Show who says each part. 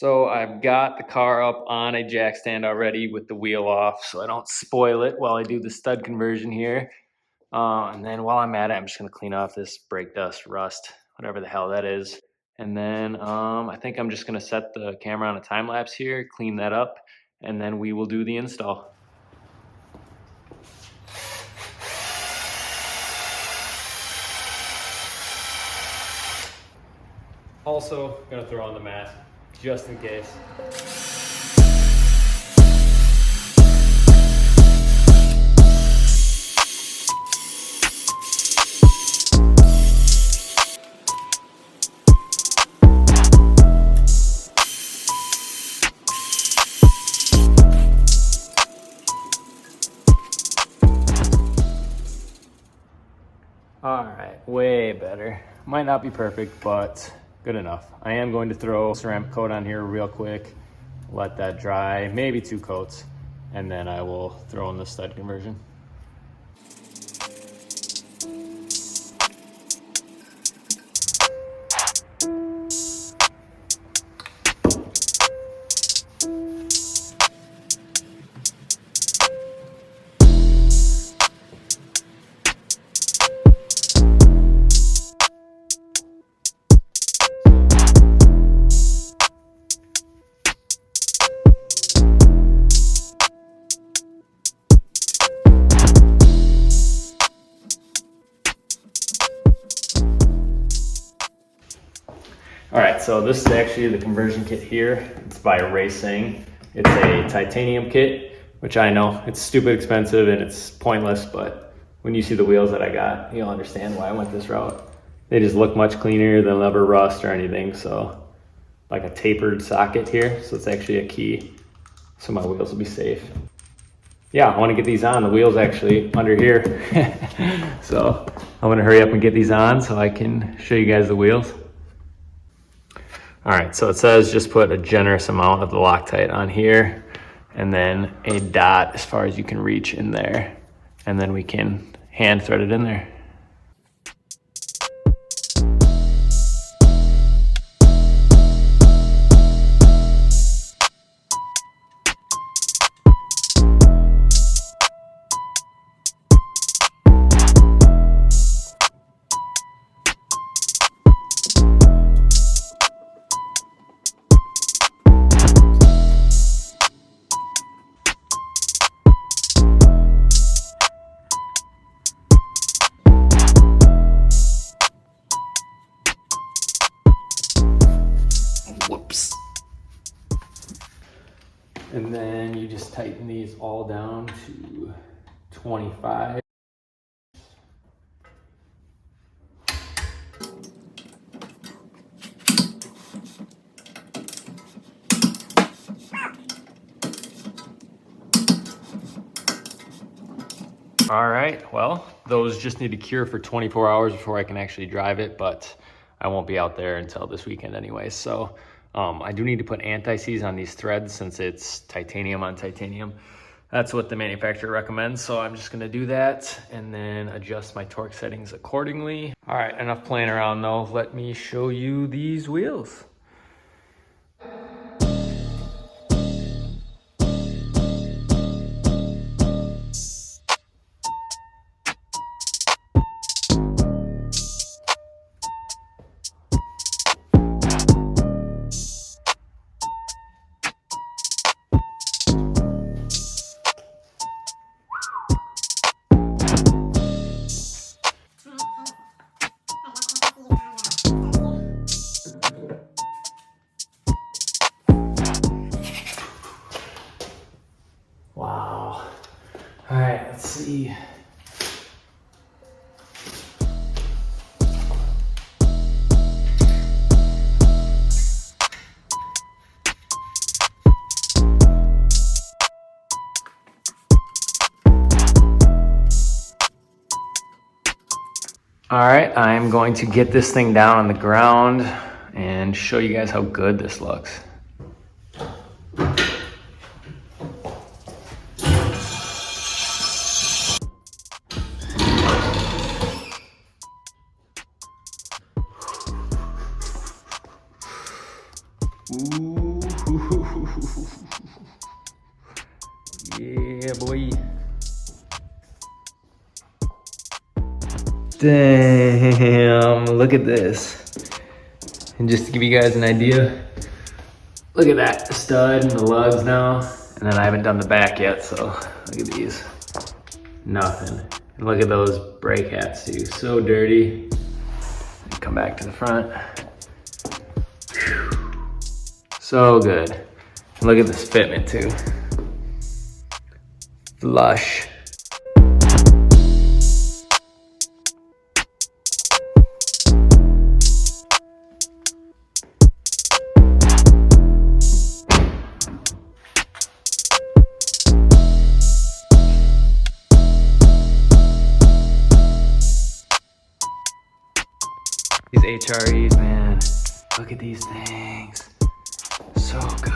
Speaker 1: So I've got the car up on a jack stand already with the wheel off so I don't spoil it while I do the stud conversion here. And then while I'm at it, I'm just gonna clean off this brake dust, rust, whatever the hell that is. And then I think I'm just gonna set the camera on a time lapse here, clean that up, and then we will do the install. Also, gonna throw on the mask just in case. All right, way better. Might not be perfect, but good enough. I am going to throw ceramic coat on here real quick, let that dry, maybe 2 coats, and then I will throw in the stud conversion. All right, so this is actually the conversion kit here. It's by Raceseng. It's a titanium kit, which I know it's stupid expensive and it's pointless, but when you see the wheels that I got, you'll understand why I went this route. They just look much cleaner, they'll never rust or anything, so like a tapered socket here, so it's actually a key, so my wheels will be safe. Yeah, I want to get these on. The wheel's actually under here. So I'm gonna hurry up and get these on so I can show you guys the wheels. All right, so it says just put a generous amount of the Loctite on here and then a dot as far as you can reach in there. And then we can hand thread it in there. Whoops. And then you just tighten these all down to 25. All right, well, those just need to cure for 24 hours before I can actually drive it, but I won't be out there until this weekend anyway. So I do need to put anti-seize on these threads since it's titanium on titanium. That's what the manufacturer recommends. So I'm just gonna do that and then adjust my torque settings accordingly. All right, enough playing around though. Let me show you these wheels. Wow. All right, let's see. All right, I'm going to get this thing down on the ground and show you guys how good this looks. Ooh. boy. Damn, look at this. And just to give you guys an idea, look at that stud and the lugs now. And then I haven't done the back yet, so look at these. Nothing. And look at those brake hats too, so dirty. Come back to the front. Whew. So good. And look at this fitment too. Flush. These HREs, man, look at these things. So good.